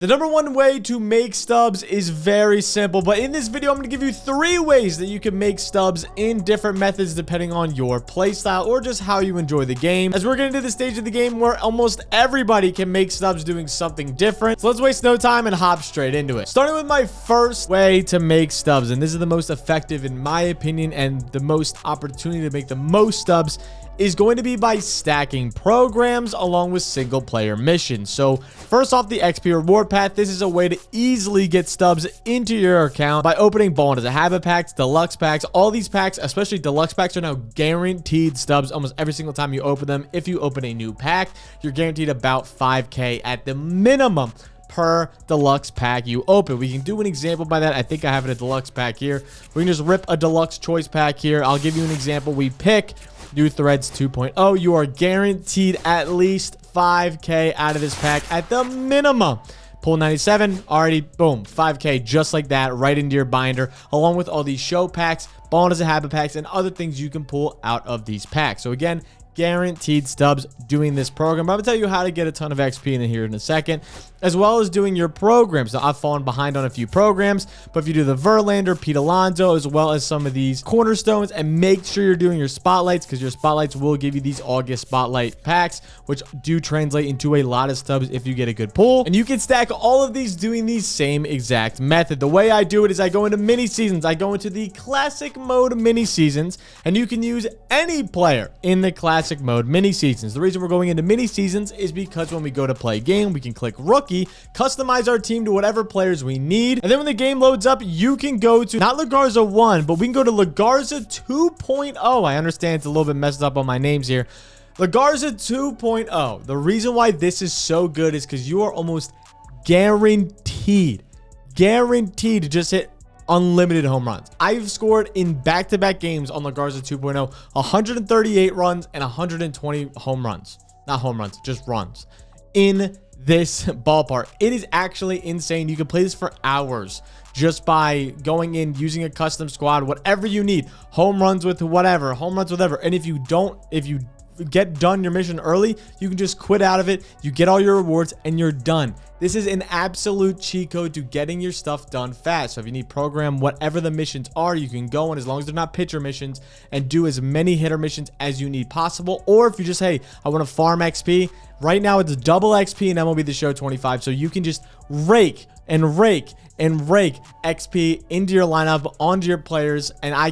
The number one way to make stubs is very simple, but in this video, I'm going to give you 3 ways that you can make stubs in different methods depending on your playstyle or just how you enjoy the game. As we're getting to the stage of the game where almost everybody can make stubs doing something different. So let's waste no time and hop straight into it. Starting with my first way to make stubs, and this is the most effective in my opinion and the most opportunity to make the most stubs, is going to be by stacking programs along with single player missions. So first off, the XP reward path. This is a way to easily get stubs into your account by opening Ball Into the Habit packs, deluxe packs. All these packs, especially deluxe packs, are now guaranteed stubs almost every single time you open them. If you open a new pack, you're guaranteed about 5K at the minimum per deluxe pack you open. We can do an example by that. I think I have a deluxe pack here. We can just rip a deluxe choice pack here. I'll give you an example. We pick New Threads 2.0. You are guaranteed at least 5K out of this pack at the minimum. Pull 97, already, boom, 5K just like that right into your binder, along with all these show packs, Ball Into the Habit packs, and other things you can pull out of these packs. So again, guaranteed stubs doing this program. I'm gonna tell you how to get a ton of XP in here in a second, as well as doing your programs. Now, I've fallen behind on a few programs, but if you do the Verlander, Pete Alonso, as well as some of these cornerstones, and make sure you're doing your spotlights, because your spotlights will give you these August spotlight packs, which do translate into a lot of stubs if you get a good pull. And you can stack all of these doing the same exact method. The way I do it is I go into mini seasons. I go into the classic mode mini seasons, and you can use any player in the classic mode mini seasons. The reason we're going into mini seasons is because when we go to play a game, we can click rookie, customize our team to whatever players we need, and then when the game loads up, you can go to not Lagarza 1, but we can go to Lagarza 2.0. I understand it's a little bit messed up on my names here. Lagarza 2.0. The reason why this is so good is because you are almost guaranteed to just hit unlimited home runs. I've scored in back-to-back games on Lagarza 2.0 138 runs and 120 home runs. Not home runs, just runs in this ballpark. It is actually insane. You can play this for hours just by going in, using a custom squad, whatever you need. Home runs with whatever, and if you get done your mission early, you can just quit out of it. You get all your rewards and you're done. This is an absolute cheat code to getting your stuff done fast. So if you need program whatever the missions are, you can go in, as long as they're not pitcher missions, and do as many hitter missions as you need possible. Or if you just, hey, I want to farm XP, right now it's double XP in MLB The Show 25. So you can just rake XP into your lineup, onto your players. And I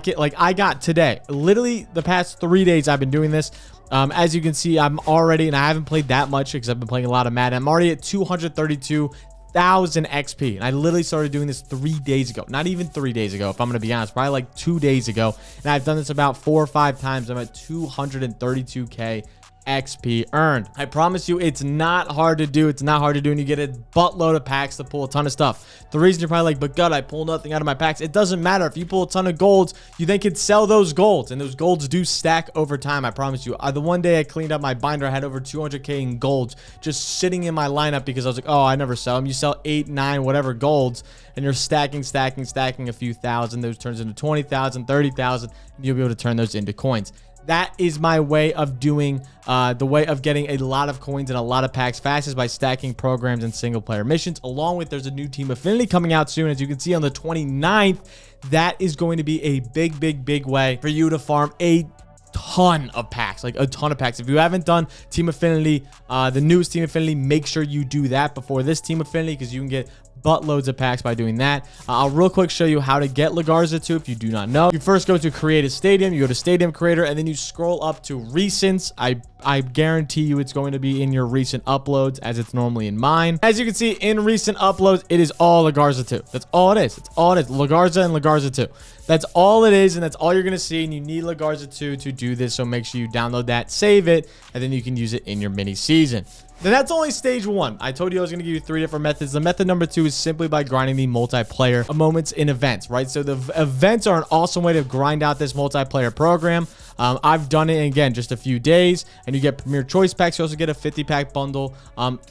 got today, literally the past 3 days I've been doing this. As you can see, I'm already, and I haven't played that much because I've been playing a lot of Madden. I'm already at 232,000 XP. And I literally started doing this 3 days ago. Not even 3 days ago, if I'm going to be honest. Probably like 2 days ago. And I've done this about 4 or 5 times. I'm at 232K XP earned. I promise you, it's not hard to do. It's not hard to do, and you get a buttload of packs to pull a ton of stuff. The reason you're probably like, but God, I pull nothing out of my packs. It doesn't matter. If you pull a ton of golds, you then can sell those golds, and those golds do stack over time. I promise you. The one day I cleaned up my binder, I had over 200K in golds just sitting in my lineup because I was like, oh, I never sell them. You sell 8, 9, whatever golds, and you're stacking a few thousand. Those turns into 20,000, 30,000, and you'll be able to turn those into coins. That is my way of doing, the way of getting a lot of coins and a lot of packs fast, is by stacking programs and single player missions. Along with, there's a new team affinity coming out soon. As you can see on the 29th, that is going to be a big way for you to farm a ton of packs, like a ton of packs. If you haven't done Team Affinity, the newest Team Affinity, make sure you do that before this Team Affinity, because you can get buttloads of packs by doing that. I'll real quick show you how to get Lagarza 2 if you do not know. You first go to create a stadium, you go to stadium creator, and then you scroll up to recents. I guarantee you it's going to be in your recent uploads, as it's normally in mine. As you can see, in recent uploads, it is all Lagarza 2. That's all it is. It's all it is. Lagarza and Lagarza 2. That's all it is, and that's all you're going to see, and you need Lagarza 2 to do this, so make sure you download that, save it, and then you can use it in your mini season. Then that's only stage 1. I told you I was going to give you 3 different methods. The method number 2 is simply by grinding the multiplayer moments in events, right? So the events are an awesome way to grind out this multiplayer program. I've done it, again, just a few days, and you get premier choice packs. You also get a 50-pack bundle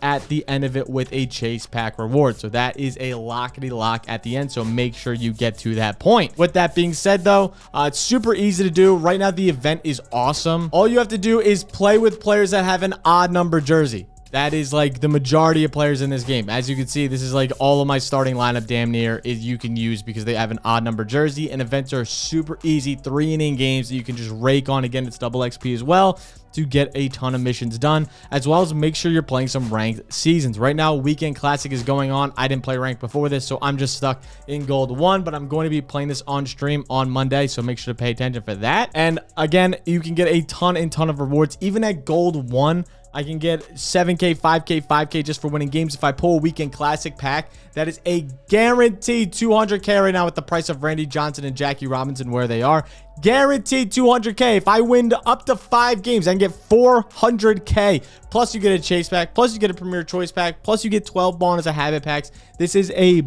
at the end of it with a chase pack reward. So that is a lockety lock at the end, so make sure you get to that point. With that being said, though, it's super easy to do. Right now, the event is awesome. All you have to do is play with players that have an odd number jersey. That is like the majority of players in this game. As you can see, this is like all of my starting lineup damn near is you can use because they have an odd number jersey, and events are super easy 3-inning games that you can just rake on. Again, it's double XP as well to get a ton of missions done, as well as make sure you're playing some ranked seasons. Right now, Weekend Classic is going on. I didn't play ranked before this, so I'm just stuck in Gold 1, but I'm going to be playing this on stream on Monday, so make sure to pay attention for that. And again, you can get a ton of rewards. Even at Gold 1, I can get 7K, 5K, 5K just for winning games. If I pull a Weekend Classic pack, that is a guaranteed 200K right now with the price of Randy Johnson and Jackie Robinson where they are. Guaranteed 200K. If I win up to 5 games, I can get 400K. Plus, you get a chase pack. Plus, you get a Premier Choice pack. Plus, you get 12 bonus of habit packs. This is a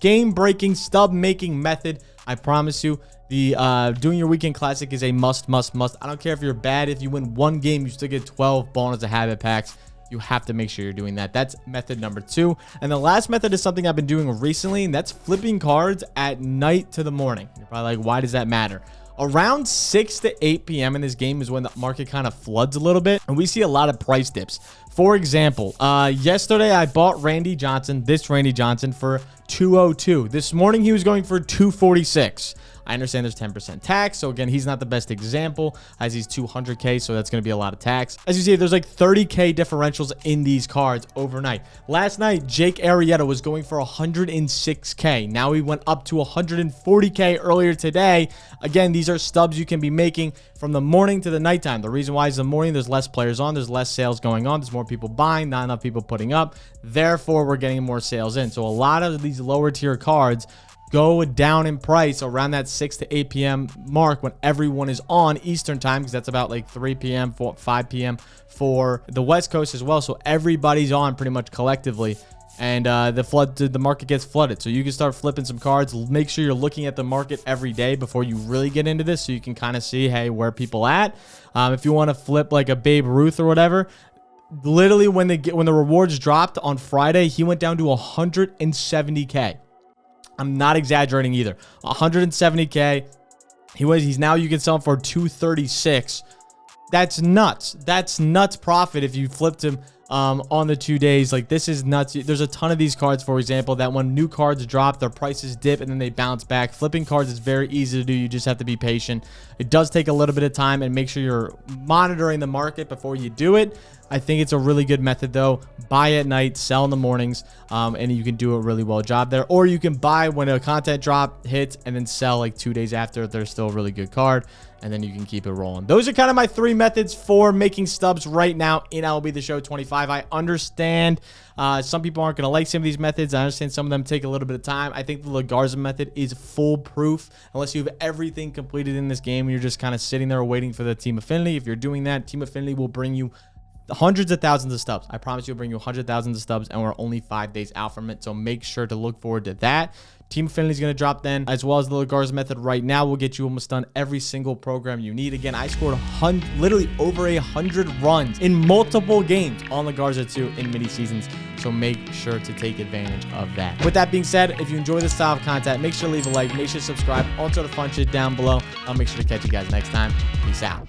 game-breaking, stub-making method. I promise you. The doing your Weekend Classic is a must. I don't care if you're bad. If you win 1 game, you still get 12 bonus of habit packs. You have to make sure you're doing that. That's method number 2. And the last method is something I've been doing recently, and that's flipping cards at night to the morning. You're probably like, why does that matter? Around 6 to 8 p.m. in this game is when the market kind of floods a little bit, and we see a lot of price dips. For example, yesterday I bought Randy Johnson, for 202. This morning he was going for 246. I understand there's 10% tax. So again, he's not the best example as he's 200K. So that's going to be a lot of tax. As you see, there's like 30K differentials in these cards overnight. Last night, Jake Arrieta was going for 106K. Now he went up to 140K earlier today. Again, these are stubs you can be making from the morning to the nighttime. The reason why is the morning, there's less players on, there's less sales going on, there's more people buying, not enough people putting up. Therefore, we're getting more sales in. So a lot of these lower tier cards go down in price around that 6 to 8 p.m. mark when everyone is on Eastern time, because that's about like 3 p.m., 5 p.m. for the West Coast as well. So everybody's on pretty much collectively, and the market gets flooded. So you can start flipping some cards. Make sure you're looking at the market every day before you really get into this, so you can kind of see, hey, where people at. If you want to flip like a Babe Ruth or whatever, literally when the rewards dropped on Friday, he went down to 170K. I'm not exaggerating either. 170K. He's now, you can sell him for 236. That's nuts. That's nuts profit if you flipped him on the 2 days. Like, this is nuts. There's a ton of these cards, for example, that when new cards drop, their prices dip and then they bounce back. Flipping cards is very easy to do. You just have to be patient. It does take a little bit of time, and make sure you're monitoring the market before you do it. I think it's a really good method though. Buy at night, sell in the mornings, and you can do a really well job there. Or you can buy when a content drop hits and then sell like 2 days after if they're still a really good card, and then you can keep it rolling. Those are kind of my 3 methods for making stubs right now in MLB The Show 25. I understand some people aren't going to like some of these methods. I understand some of them take a little bit of time. I think the Lagarza method is foolproof unless you have everything completed in this game and you're just kind of sitting there waiting for the Team Affinity. If you're doing that, Team Affinity will bring you hundreds of thousands of stubs. I promise you'll bring you hundreds of thousands of stubs, and we're only 5 days out from it. So make sure to look forward to that. Team Affinity is going to drop then, as well as the Lagarza method right now will get you almost done every single program you need. Again, I scored literally over 100 runs in multiple games on Lagarza 2 in mini seasons. So make sure to take advantage of that. With that being said, if you enjoy this style of content, make sure to leave a like, make sure to subscribe, also the fun shit down below. I'll make sure to catch you guys next time. Peace out.